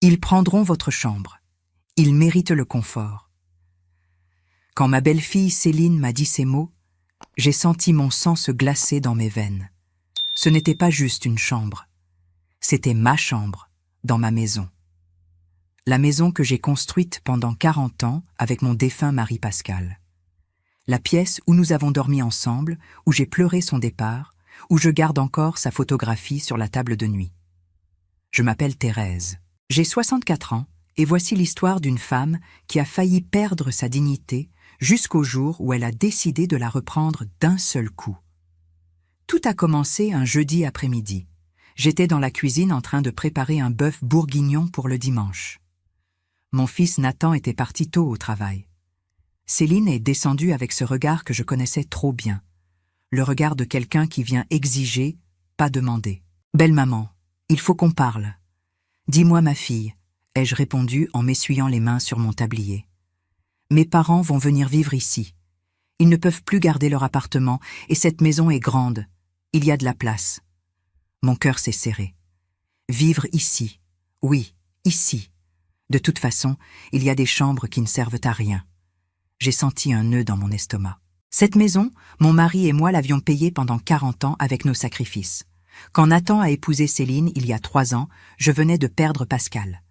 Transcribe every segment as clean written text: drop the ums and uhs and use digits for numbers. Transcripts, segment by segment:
Ils prendront votre chambre. Ils méritent le confort. » Quand ma belle-fille Céline m'a dit ces mots, j'ai senti mon sang se glacer dans mes veines. Ce n'était pas juste une chambre. C'était ma chambre, dans ma maison. La maison que j'ai construite pendant 40 ans avec mon défunt mari Pascal. La pièce où nous avons dormi ensemble, où j'ai pleuré son départ, où je garde encore sa photographie sur la table de nuit. Je m'appelle Thérèse. J'ai 64 ans et voici l'histoire d'une femme qui a failli perdre sa dignité jusqu'au jour où elle a décidé de la reprendre d'un seul coup. Tout a commencé un jeudi après-midi. J'étais dans la cuisine en train de préparer un bœuf bourguignon pour le dimanche. Mon fils Nathan était parti tôt au travail. Céline est descendue avec ce regard que je connaissais trop bien. Le regard de quelqu'un qui vient exiger, pas demander. « Belle maman, il faut qu'on parle. »« Dis-moi ma fille, » ai-je répondu en m'essuyant les mains sur mon tablier. « Mes parents vont venir vivre ici. Ils ne peuvent plus garder leur appartement et cette maison est grande. Il y a de la place. » Mon cœur s'est serré. Vivre ici, oui, ici. De toute façon, il y a des chambres qui ne servent à rien. J'ai senti un nœud dans mon estomac. Cette maison, mon mari et moi l'avions payée pendant 40 ans avec nos sacrifices. Quand Nathan a épousé Céline il y a 3 ans, je venais de perdre Pascal.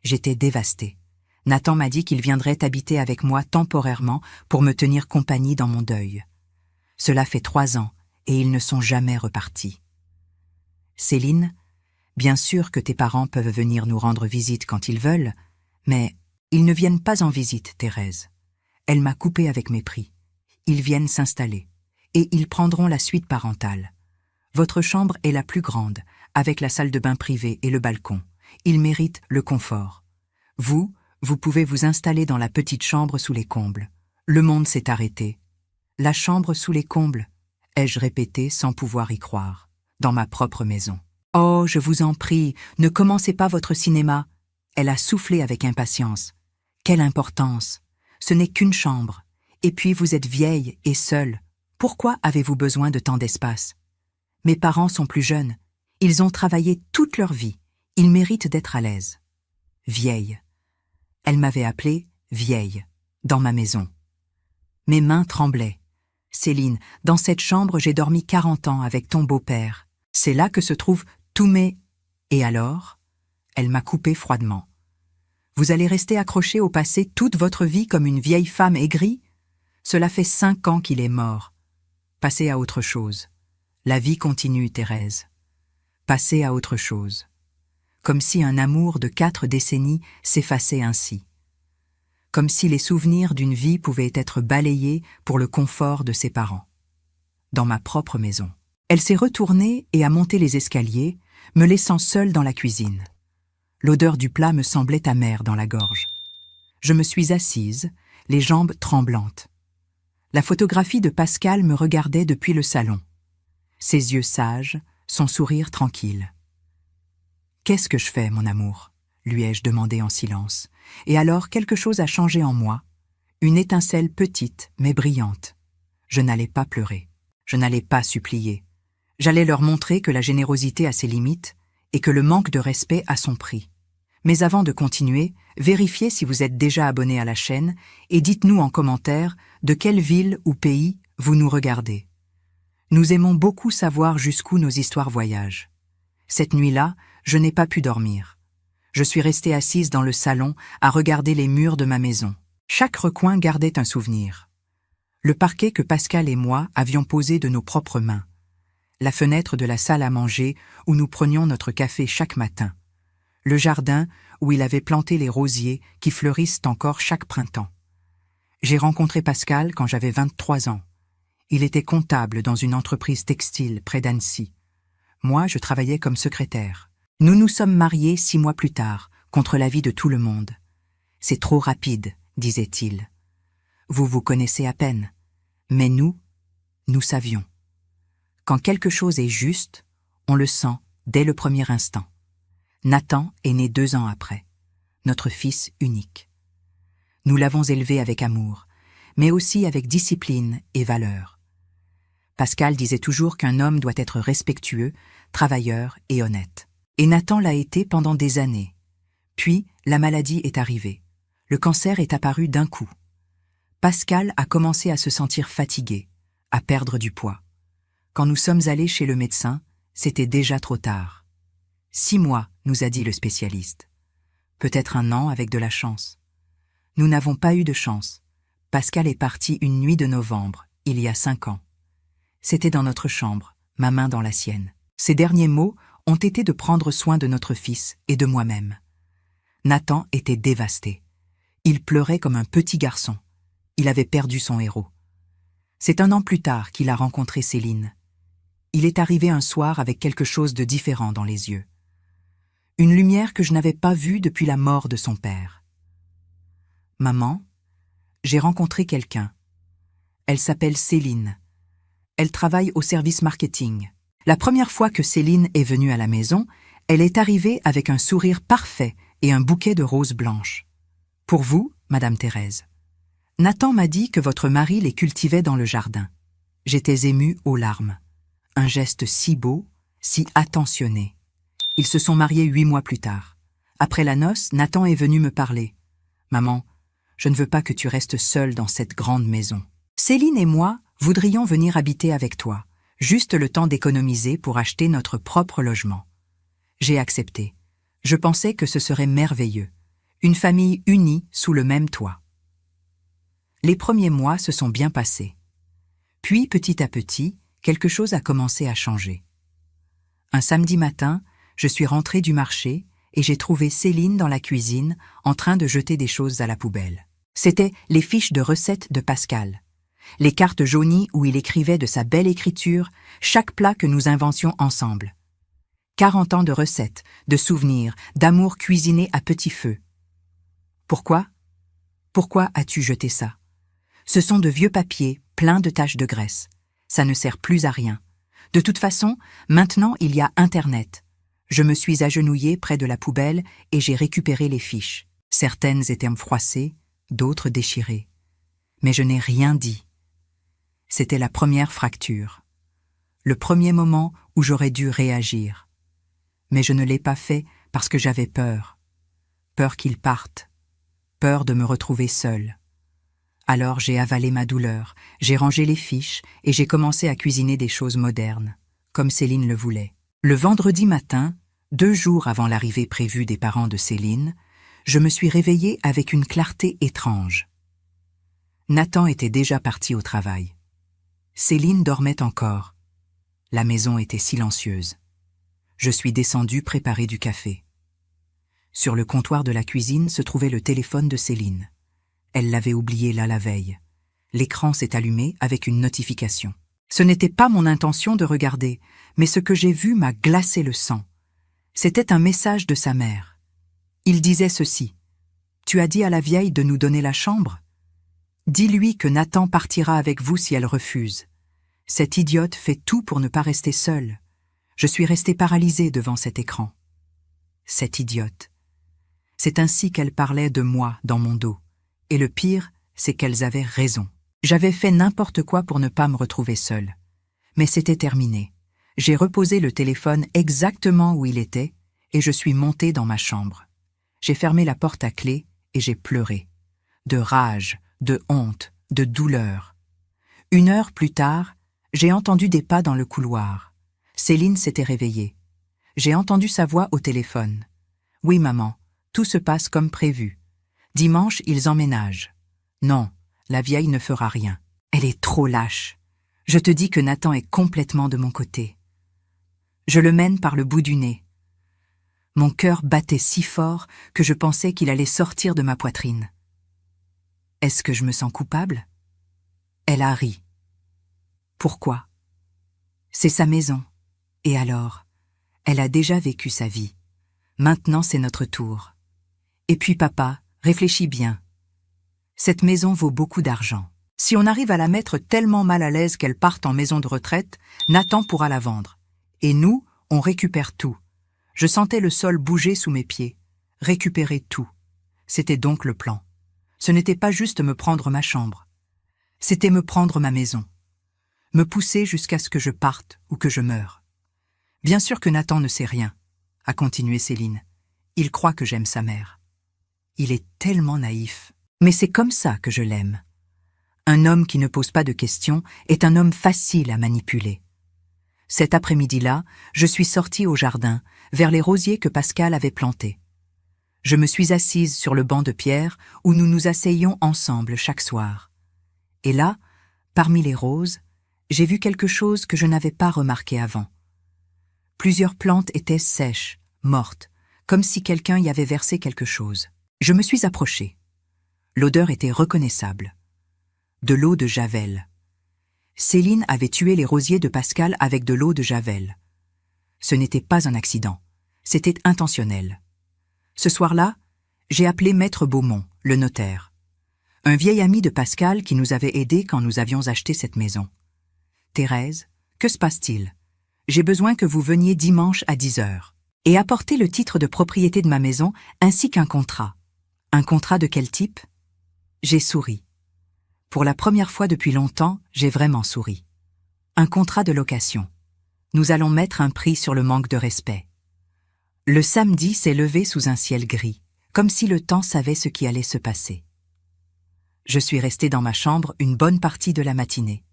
J'étais dévastée. Nathan m'a dit qu'il viendrait habiter avec moi temporairement pour me tenir compagnie dans mon deuil. Cela fait 3 ans et ils ne sont jamais repartis. Céline, bien sûr que tes parents peuvent venir nous rendre visite quand ils veulent, mais ils ne viennent pas en visite, Thérèse. Elle m'a coupé avec mépris. Ils viennent s'installer, et ils prendront la suite parentale. Votre chambre est la plus grande, avec la salle de bain privée et le balcon. Ils méritent le confort. Vous pouvez vous installer dans la petite chambre sous les combles. Le monde s'est arrêté. La chambre sous les combles, ai-je répété sans pouvoir y croire, dans ma propre maison. Oh, je vous en prie, ne commencez pas votre cinéma. Elle a soufflé avec impatience. Quelle importance! Ce n'est qu'une chambre. Et puis vous êtes vieille et seule. Pourquoi avez-vous besoin de tant d'espace? Mes parents sont plus jeunes. Ils ont travaillé toute leur vie. Ils méritent d'être à l'aise. Vieille. Elle m'avait appelée vieille, dans ma maison. Mes mains tremblaient. Céline, dans cette chambre, j'ai dormi 40 ans avec ton beau-père. C'est là que se trouvent tous mes... Et alors? Elle m'a coupé froidement. Vous allez rester accrochée au passé toute votre vie comme une vieille femme aigrie? Cela fait 5 ans qu'il est mort. Passez à autre chose. La vie continue, Thérèse. Passez à autre chose. Comme si un amour de 4 décennies s'effaçait ainsi. Comme si les souvenirs d'une vie pouvaient être balayés pour le confort de ses parents. Dans ma propre maison. Elle s'est retournée et a monté les escaliers, me laissant seule dans la cuisine. L'odeur du plat me semblait amère dans la gorge. Je me suis assise, les jambes tremblantes. La photographie de Pascal me regardait depuis le salon. Ses yeux sages, son sourire tranquille. « Qu'est-ce que je fais, mon amour ?» lui ai-je demandé en silence. Et alors quelque chose a changé en moi, une étincelle petite mais brillante. Je n'allais pas pleurer, je n'allais pas supplier. J'allais leur montrer que la générosité a ses limites et que le manque de respect a son prix. Mais avant de continuer, vérifiez si vous êtes déjà abonné à la chaîne et dites-nous en commentaire de quelle ville ou pays vous nous regardez. Nous aimons beaucoup savoir jusqu'où nos histoires voyagent. Cette nuit-là, je n'ai pas pu dormir. Je suis restée assise dans le salon à regarder les murs de ma maison. Chaque recoin gardait un souvenir. Le parquet que Pascal et moi avions posé de nos propres mains. La fenêtre de la salle à manger où nous prenions notre café chaque matin. Le jardin où il avait planté les rosiers qui fleurissent encore chaque printemps. J'ai rencontré Pascal quand j'avais 23 ans. Il était comptable dans une entreprise textile près d'Annecy. Moi, je travaillais comme secrétaire. Nous nous sommes mariés 6 mois plus tard, contre l'avis de tout le monde. « C'est trop rapide », disait-il. « Vous vous connaissez à peine. Mais nous savions. Quand quelque chose est juste, on le sent dès le premier instant. Nathan est né 2 ans après, notre fils unique. Nous l'avons élevé avec amour, mais aussi avec discipline et valeur. Pascal disait toujours qu'un homme doit être respectueux, travailleur et honnête. Et Nathan l'a été pendant des années. Puis, la maladie est arrivée. Le cancer est apparu d'un coup. Pascal a commencé à se sentir fatigué, à perdre du poids. Quand nous sommes allés chez le médecin, c'était déjà trop tard. 6 mois, nous a dit le spécialiste. Peut-être 1 an avec de la chance. Nous n'avons pas eu de chance. Pascal est parti une nuit de novembre, il y a 5 ans. C'était dans notre chambre, ma main dans la sienne. Ses derniers mots ont été de prendre soin de notre fils et de moi-même. Nathan était dévasté. Il pleurait comme un petit garçon. Il avait perdu son héros. C'est 1 an plus tard qu'il a rencontré Céline. Il est arrivé un soir avec quelque chose de différent dans les yeux. Une lumière que je n'avais pas vue depuis la mort de son père. « Maman, j'ai rencontré quelqu'un. Elle s'appelle Céline. Elle travaille au service marketing. » La première fois que Céline est venue à la maison, elle est arrivée avec un sourire parfait et un bouquet de roses blanches. « Pour vous, Madame Thérèse. Nathan m'a dit que votre mari les cultivait dans le jardin. J'étais émue aux larmes. Un geste si beau, si attentionné. Ils se sont mariés 8 mois plus tard. Après la noce, Nathan est venu me parler. « Maman, je ne veux pas que tu restes seule dans cette grande maison. Céline et moi voudrions venir habiter avec toi, juste le temps d'économiser pour acheter notre propre logement. » J'ai accepté. Je pensais que ce serait merveilleux. Une famille unie sous le même toit. Les premiers mois se sont bien passés. Puis, petit à petit, quelque chose a commencé à changer. Un samedi matin, je suis rentrée du marché et j'ai trouvé Céline dans la cuisine en train de jeter des choses à la poubelle. C'étaient les fiches de recettes de Pascal. Les cartes jaunies où il écrivait de sa belle écriture chaque plat que nous inventions ensemble. 40 ans de recettes, de souvenirs, d'amour cuisiné à petit feu. Pourquoi? Pourquoi as-tu jeté ça? Ce sont de vieux papiers pleins de taches de graisse. Ça ne sert plus à rien. De toute façon, maintenant il y a Internet. Je me suis agenouillée près de la poubelle et j'ai récupéré les fiches. Certaines étaient froissées, d'autres déchirées. Mais je n'ai rien dit. C'était la première fracture. Le premier moment où j'aurais dû réagir. Mais je ne l'ai pas fait parce que j'avais peur. Peur qu'il parte. Peur de me retrouver seule. Alors j'ai avalé ma douleur, j'ai rangé les fiches et j'ai commencé à cuisiner des choses modernes, comme Céline le voulait. Le vendredi matin, 2 jours avant l'arrivée prévue des parents de Céline, je me suis réveillée avec une clarté étrange. Nathan était déjà parti au travail. Céline dormait encore. La maison était silencieuse. Je suis descendue préparer du café. Sur le comptoir de la cuisine se trouvait le téléphone de Céline. Elle l'avait oublié là la veille. L'écran s'est allumé avec une notification. Ce n'était pas mon intention de regarder, mais ce que j'ai vu m'a glacé le sang. C'était un message de sa mère. Il disait ceci. « Tu as dit à la vieille de nous donner la chambre? Dis-lui que Nathan partira avec vous si elle refuse. Cette idiote fait tout pour ne pas rester seule. Je suis restée paralysée devant cet écran. Cette idiote. » C'est ainsi qu'elle parlait de moi dans mon dos. Et le pire, c'est qu'elles avaient raison. J'avais fait n'importe quoi pour ne pas me retrouver seule. Mais c'était terminé. J'ai reposé le téléphone exactement où il était et je suis montée dans ma chambre. J'ai fermé la porte à clé et j'ai pleuré. De rage, de honte, de douleur. 1 heure plus tard, j'ai entendu des pas dans le couloir. Céline s'était réveillée. J'ai entendu sa voix au téléphone. « Oui, maman, tout se passe comme prévu. Dimanche, ils emménagent. Non, la vieille ne fera rien. Elle est trop lâche. Je te dis que Nathan est complètement de mon côté. Je le mène par le bout du nez. » Mon cœur battait si fort que je pensais qu'il allait sortir de ma poitrine. Est-ce que je me sens coupable? Elle a ri. Pourquoi? C'est sa maison. Et alors? Elle a déjà vécu sa vie. Maintenant, c'est notre tour. Et puis, papa, réfléchis bien. Cette maison vaut beaucoup d'argent. Si on arrive à la mettre tellement mal à l'aise qu'elle parte en maison de retraite, Nathan pourra la vendre. Et nous, on récupère tout. Je sentais le sol bouger sous mes pieds. Récupérer tout. C'était donc le plan. Ce n'était pas juste me prendre ma chambre. C'était me prendre ma maison. Me pousser jusqu'à ce que je parte ou que je meure. Bien sûr que Nathan ne sait rien, a continué Céline. Il croit que j'aime sa mère. Il est tellement naïf. Mais c'est comme ça que je l'aime. Un homme qui ne pose pas de questions est un homme facile à manipuler. Cet après-midi-là, je suis sortie au jardin, vers les rosiers que Pascal avait plantés. Je me suis assise sur le banc de pierre où nous nous asseyions ensemble chaque soir. Et là, parmi les roses, j'ai vu quelque chose que je n'avais pas remarqué avant. Plusieurs plantes étaient sèches, mortes, comme si quelqu'un y avait versé quelque chose. Je me suis approchée. L'odeur était reconnaissable. De l'eau de Javel. Céline avait tué les rosiers de Pascal avec de l'eau de Javel. Ce n'était pas un accident, c'était intentionnel. Ce soir-là, j'ai appelé Maître Beaumont, le notaire. Un vieil ami de Pascal qui nous avait aidés quand nous avions acheté cette maison. « Thérèse, que se passe-t-il? J'ai besoin que vous veniez dimanche à 10 heures. Et apporter le titre de propriété de ma maison ainsi qu'un contrat. » Un contrat de quel type? J'ai souri. Pour la première fois depuis longtemps, j'ai vraiment souri. Un contrat de location. Nous allons mettre un prix sur le manque de respect. Le samedi s'est levé sous un ciel gris, comme si le temps savait ce qui allait se passer. Je suis restée dans ma chambre une bonne partie de la matinée.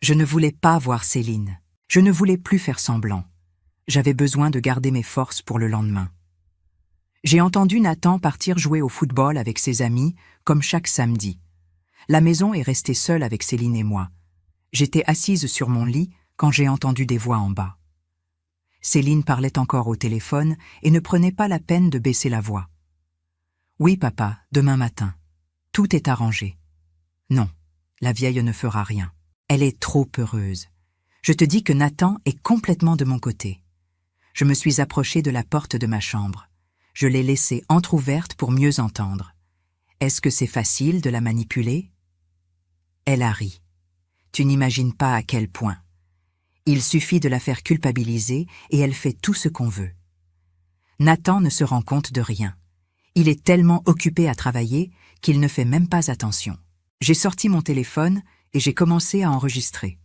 Je ne voulais pas voir Céline. Je ne voulais plus faire semblant. J'avais besoin de garder mes forces pour le lendemain. J'ai entendu Nathan partir jouer au football avec ses amis, comme chaque samedi. La maison est restée seule avec Céline et moi. J'étais assise sur mon lit quand j'ai entendu des voix en bas. Céline parlait encore au téléphone et ne prenait pas la peine de baisser la voix. « Oui, papa, demain matin. Tout est arrangé. » Non, la vieille ne fera rien. Elle est trop heureuse. Je te dis que Nathan est complètement de mon côté. Je me suis approchée de la porte de ma chambre. Je l'ai laissée entr'ouverte pour mieux entendre. Est-ce que c'est facile de la manipuler? Elle a ri. Tu n'imagines pas à quel point. Il suffit de la faire culpabiliser et elle fait tout ce qu'on veut. Nathan ne se rend compte de rien. Il est tellement occupé à travailler qu'il ne fait même pas attention. J'ai sorti mon téléphone et j'ai commencé à enregistrer.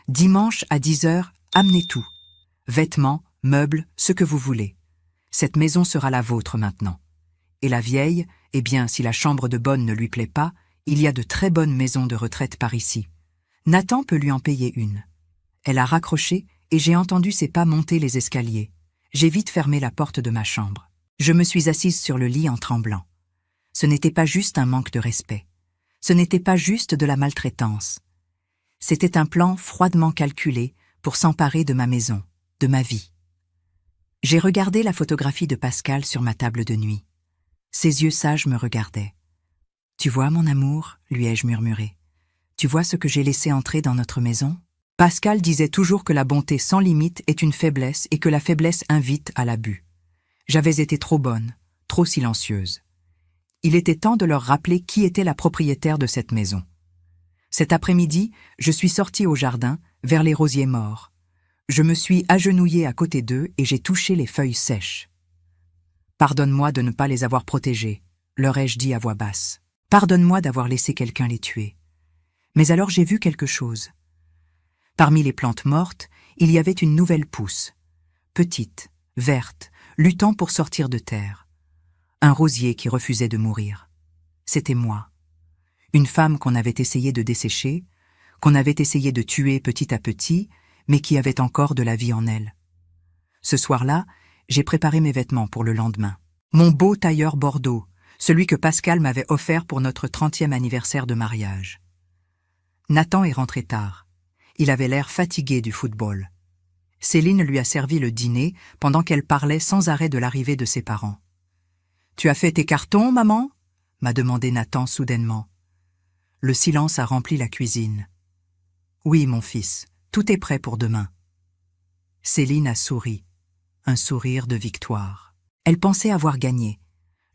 Dimanche à 10 heures, amenez tout. Vêtements, meubles, ce que vous voulez. Cette maison sera la vôtre maintenant. Et la vieille, eh bien, si la chambre de bonne ne lui plaît pas, il y a de très bonnes maisons de retraite par ici. Nathan peut lui en payer une. Elle a raccroché et j'ai entendu ses pas monter les escaliers. J'ai vite fermé la porte de ma chambre. Je me suis assise sur le lit en tremblant. Ce n'était pas juste un manque de respect. Ce n'était pas juste de la maltraitance. C'était un plan froidement calculé pour s'emparer de ma maison, de ma vie. J'ai regardé la photographie de Pascal sur ma table de nuit. Ses yeux sages me regardaient. « Tu vois, mon amour, lui ai-je murmuré. Tu vois ce que j'ai laissé entrer dans notre maison? » Pascal disait toujours que la bonté sans limite est une faiblesse et que la faiblesse invite à l'abus. J'avais été trop bonne, trop silencieuse. Il était temps de leur rappeler qui était la propriétaire de cette maison. Cet après-midi, je suis sortie au jardin, vers les rosiers morts. Je me suis agenouillée à côté d'eux et j'ai touché les feuilles sèches. « Pardonne-moi de ne pas les avoir protégés, leur ai-je dit à voix basse. Pardonne-moi d'avoir laissé quelqu'un les tuer. Mais alors j'ai vu quelque chose. Parmi les plantes mortes, il y avait une nouvelle pousse, petite, verte, luttant pour sortir de terre. Un rosier qui refusait de mourir. C'était moi. Une femme qu'on avait essayé de dessécher, qu'on avait essayé de tuer petit à petit, mais qui avait encore de la vie en elle. Ce soir-là, j'ai préparé mes vêtements pour le lendemain. Mon beau tailleur bordeaux, celui que Pascal m'avait offert pour notre 30e anniversaire de mariage. Nathan est rentré tard. Il avait l'air fatigué du football. Céline lui a servi le dîner pendant qu'elle parlait sans arrêt de l'arrivée de ses parents. « Tu as fait tes cartons, maman ?» m'a demandé Nathan soudainement. Le silence a rempli la cuisine. « Oui, mon fils, tout est prêt pour demain. » Céline a souri, un sourire de victoire. Elle pensait avoir gagné.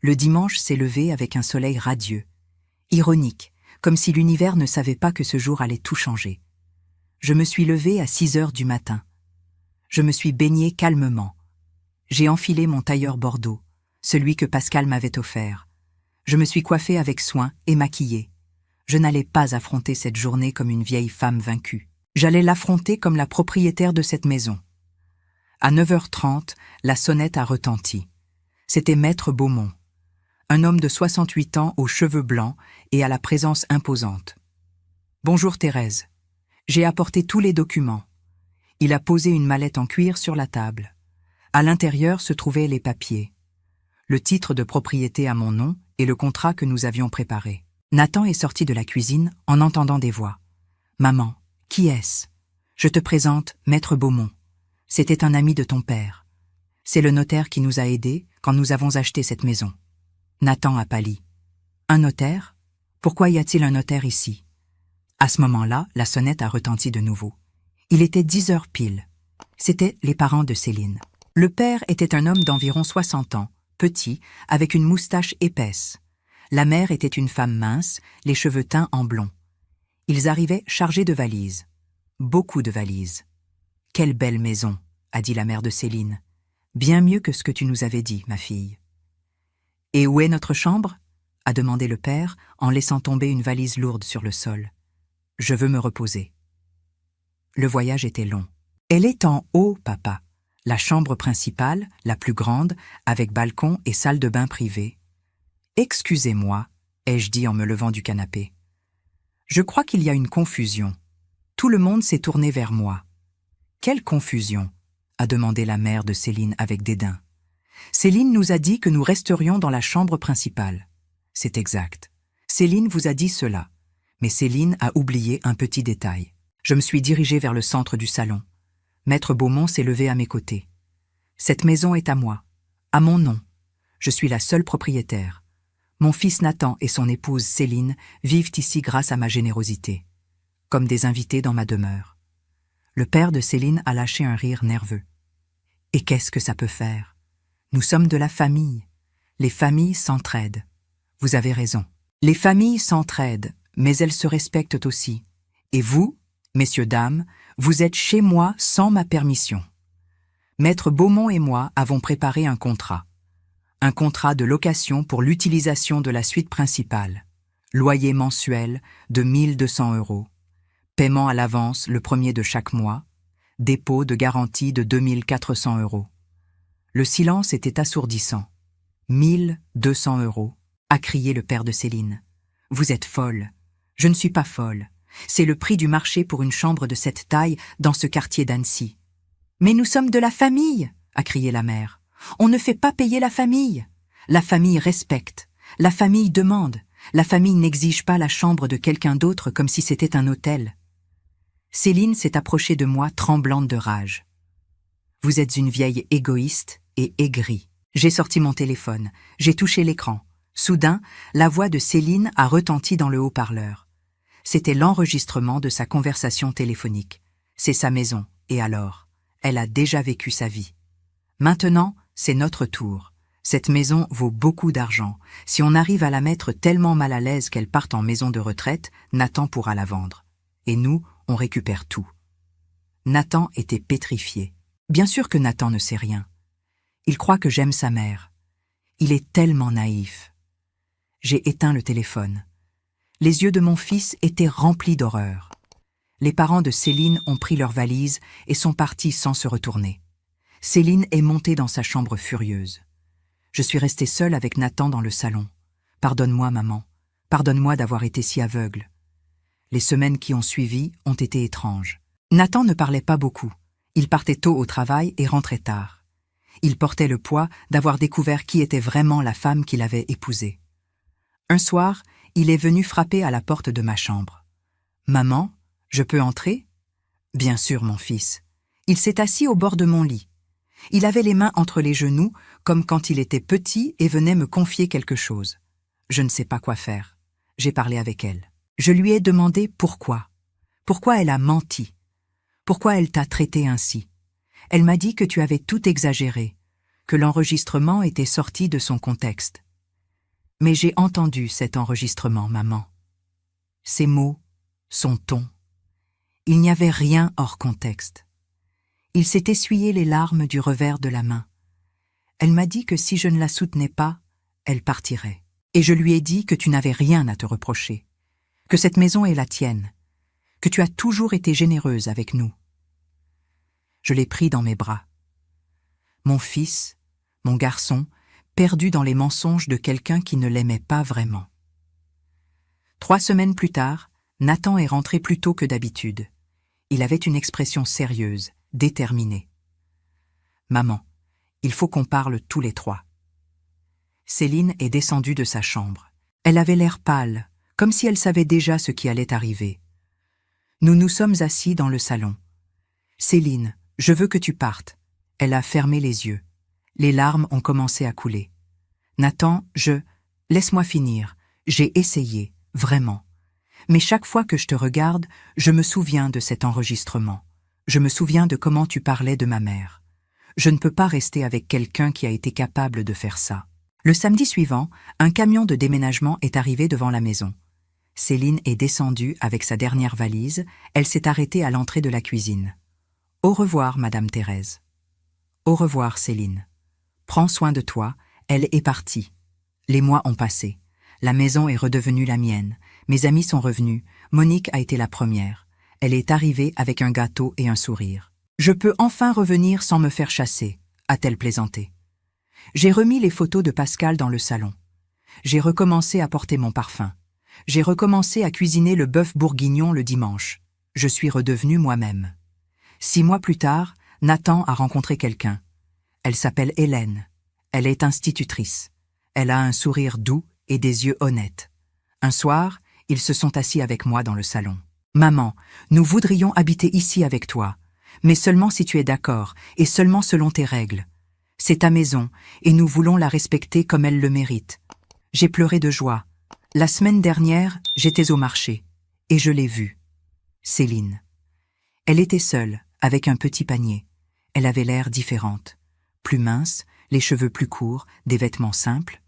Le dimanche s'est levé avec un soleil radieux, ironique, comme si l'univers ne savait pas que ce jour allait tout changer. Je me suis levée à 6 heures du matin. Je me suis baignée calmement. J'ai enfilé mon tailleur bordeaux, celui que Pascal m'avait offert. Je me suis coiffée avec soin et maquillée. Je n'allais pas affronter cette journée comme une vieille femme vaincue. J'allais l'affronter comme la propriétaire de cette maison. À 9h30, la sonnette a retenti. C'était Maître Beaumont, un homme de 68 ans aux cheveux blancs et à la présence imposante. « Bonjour Thérèse. J'ai apporté tous les documents. » Il a posé une mallette en cuir sur la table. À l'intérieur se trouvaient les papiers, le titre de propriété à mon nom et le contrat que nous avions préparé. Nathan est sorti de la cuisine en entendant des voix. « Maman, qui est-ce ? Je te présente Maître Beaumont. C'était un ami de ton père. C'est le notaire qui nous a aidés quand nous avons acheté cette maison. » Nathan a pâli. « Un notaire ? Pourquoi y a-t-il un notaire ici ?» À ce moment-là, la sonnette a retenti de nouveau. Il était 10 heures pile. C'étaient les parents de Céline. Le père était un homme d'environ 60 ans, petit, avec une moustache épaisse. La mère était une femme mince, les cheveux teints en blond. Ils arrivaient chargés de valises. Beaucoup de valises. « Quelle belle maison !» a dit la mère de Céline. « Bien mieux que ce que tu nous avais dit, ma fille. »« Et où est notre chambre ?» a demandé le père en laissant tomber une valise lourde sur le sol. « Je veux me reposer. » Le voyage était long. « Elle est en haut, papa. La chambre principale, la plus grande, avec balcon et salle de bain privée. »« Excusez-moi, » ai-je dit en me levant du canapé. « Je crois qu'il y a une confusion. Tout le monde s'est tourné vers moi. »« Quelle confusion ?» a demandé la mère de Céline avec dédain. « Céline nous a dit que nous resterions dans la chambre principale. » « C'est exact. Céline vous a dit cela. Mais Céline a oublié un petit détail. » Je me suis dirigé vers le centre du salon. Maître Beaumont s'est levé à mes côtés. « Cette maison est à moi, à mon nom. Je suis la seule propriétaire. Mon fils Nathan et son épouse Céline vivent ici grâce à ma générosité, comme des invités dans ma demeure. » Le père de Céline a lâché un rire nerveux. « Et qu'est-ce que ça peut faire? Nous sommes de la famille. Les familles s'entraident. » Vous avez raison. Les familles s'entraident, mais elles se respectent aussi. Et vous, messieurs, dames, vous êtes chez moi sans ma permission. Maître Beaumont et moi avons préparé un contrat. Un contrat de location pour l'utilisation de la suite principale. Loyer mensuel de 1 200 €. Paiement à l'avance le premier de chaque mois. Dépôt de garantie de 2 400 €. Le silence était assourdissant. 1 200 €, a crié le père de Céline. Vous êtes folle. Je ne suis pas folle. C'est le prix du marché pour une chambre de cette taille dans ce quartier d'Annecy. Mais nous sommes de la famille, a crié la mère. On ne fait pas payer la famille. La famille respecte. La famille demande. La famille n'exige pas la chambre de quelqu'un d'autre comme si c'était un hôtel. Céline s'est approchée de moi tremblante de rage. Vous êtes une vieille égoïste et aigrie. J'ai sorti mon téléphone. J'ai touché l'écran. Soudain, la voix de Céline a retenti dans le haut-parleur. C'était l'enregistrement de sa conversation téléphonique. C'est sa maison, et alors, elle a déjà vécu sa vie. Maintenant, c'est notre tour. Cette maison vaut beaucoup d'argent. Si on arrive à la mettre tellement mal à l'aise qu'elle parte en maison de retraite, Nathan pourra la vendre. Et nous, on récupère tout. Nathan était pétrifié. Bien sûr que Nathan ne sait rien. Il croit que j'aime sa mère. Il est tellement naïf. J'ai éteint le téléphone. Les yeux de mon fils étaient remplis d'horreur. Les parents de Céline ont pris leurs valises et sont partis sans se retourner. Céline est montée dans sa chambre furieuse. Je suis restée seule avec Nathan dans le salon. Pardonne-moi, maman. Pardonne-moi d'avoir été si aveugle. Les semaines qui ont suivi ont été étranges. Nathan ne parlait pas beaucoup. Il partait tôt au travail et rentrait tard. Il portait le poids d'avoir découvert qui était vraiment la femme qu'il avait épousée. Un soir, il est venu frapper à la porte de ma chambre. « Maman, je peux entrer ?»« Bien sûr, mon fils. » Il s'est assis au bord de mon lit. Il avait les mains entre les genoux, comme quand il était petit et venait me confier quelque chose. Je ne sais pas quoi faire. J'ai parlé avec elle. Je lui ai demandé pourquoi. Pourquoi elle a menti. Pourquoi elle t'a traité ainsi. Elle m'a dit que tu avais tout exagéré, que l'enregistrement était sorti de son contexte. Mais j'ai entendu cet enregistrement, maman. Ses mots, son ton. Il n'y avait rien hors contexte. Il s'est essuyé les larmes du revers de la main. Elle m'a dit que si je ne la soutenais pas, elle partirait. Et je lui ai dit que tu n'avais rien à te reprocher, que cette maison est la tienne, que tu as toujours été généreuse avec nous. Je l'ai pris dans mes bras. Mon fils, mon garçon, perdu dans les mensonges de quelqu'un qui ne l'aimait pas vraiment. 3 semaines plus tard, Nathan est rentré plus tôt que d'habitude. Il avait une expression sérieuse, déterminée. « Maman, il faut qu'on parle tous les 3. » Céline est descendue de sa chambre. Elle avait l'air pâle, comme si elle savait déjà ce qui allait arriver. Nous nous sommes assis dans le salon. « Céline, je veux que tu partes. » Elle a fermé les yeux. Les larmes ont commencé à couler. « Nathan, Laisse-moi finir. J'ai essayé, vraiment. Mais chaque fois que je te regarde, je me souviens de cet enregistrement. Je me souviens de comment tu parlais de ma mère. Je ne peux pas rester avec quelqu'un qui a été capable de faire ça. » Le samedi suivant, un camion de déménagement est arrivé devant la maison. Céline est descendue avec sa dernière valise. Elle s'est arrêtée à l'entrée de la cuisine. « Au revoir, Madame Thérèse. »« Au revoir, Céline. Prends soin de toi. » Elle est partie. Les mois ont passé. La maison est redevenue la mienne. Mes amis sont revenus. Monique a été la première. Elle est arrivée avec un gâteau et un sourire. « Je peux enfin revenir sans me faire chasser », a-t-elle plaisanté. J'ai remis les photos de Pascal dans le salon. J'ai recommencé à porter mon parfum. J'ai recommencé à cuisiner le bœuf bourguignon le dimanche. Je suis redevenue moi-même. 6 mois plus tard, Nathan a rencontré quelqu'un. Elle s'appelle Hélène. Elle est institutrice. Elle a un sourire doux et des yeux honnêtes. Un soir, ils se sont assis avec moi dans le salon. « Maman, nous voudrions habiter ici avec toi, mais seulement si tu es d'accord et seulement selon tes règles. C'est ta maison et nous voulons la respecter comme elle le mérite. » J'ai pleuré de joie. La semaine dernière, j'étais au marché et je l'ai vue. Céline. Elle était seule, avec un petit panier. Elle avait l'air différente. Plus mince, les cheveux plus courts, des vêtements simples.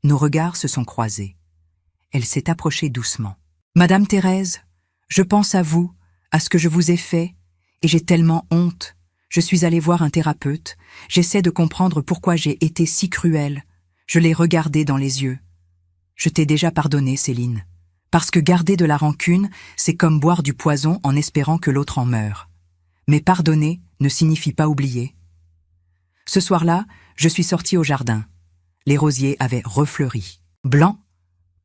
Nos regards se sont croisés. Elle s'est approchée doucement. « Madame Thérèse, je pense à vous, à ce que je vous ai fait, et j'ai tellement honte. Je suis allée voir un thérapeute. J'essaie de comprendre pourquoi j'ai été si cruelle. Je l'ai regardé dans les yeux. Je t'ai déjà pardonné, Céline. Parce que garder de la rancune, c'est comme boire du poison en espérant que l'autre en meure. Mais pardonner ne signifie pas oublier. » Ce soir-là, je suis sortie au jardin. Les rosiers avaient refleuri. Blanc,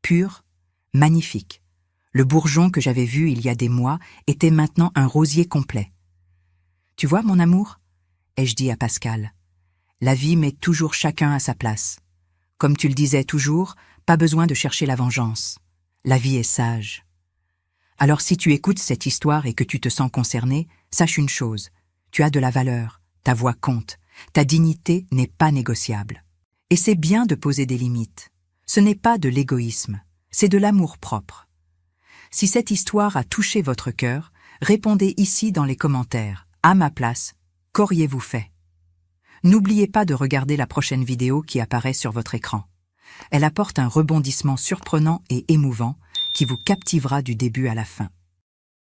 pur, magnifique. Le bourgeon que j'avais vu il y a des mois était maintenant un rosier complet. « Tu vois, mon amour ?» ai-je dit à Pascal. « La vie met toujours chacun à sa place. Comme tu le disais toujours, pas besoin de chercher la vengeance. La vie est sage. Alors si tu écoutes cette histoire et que tu te sens concerné, sache une chose, tu as de la valeur, ta voix compte, ta dignité n'est pas négociable. Et c'est bien de poser des limites. Ce n'est pas de l'égoïsme, c'est de l'amour-propre. Si cette histoire a touché votre cœur, répondez ici dans les commentaires. À ma place, qu'auriez-vous fait? N'oubliez pas de regarder la prochaine vidéo qui apparaît sur votre écran. Elle apporte un rebondissement surprenant et émouvant qui vous captivera du début à la fin.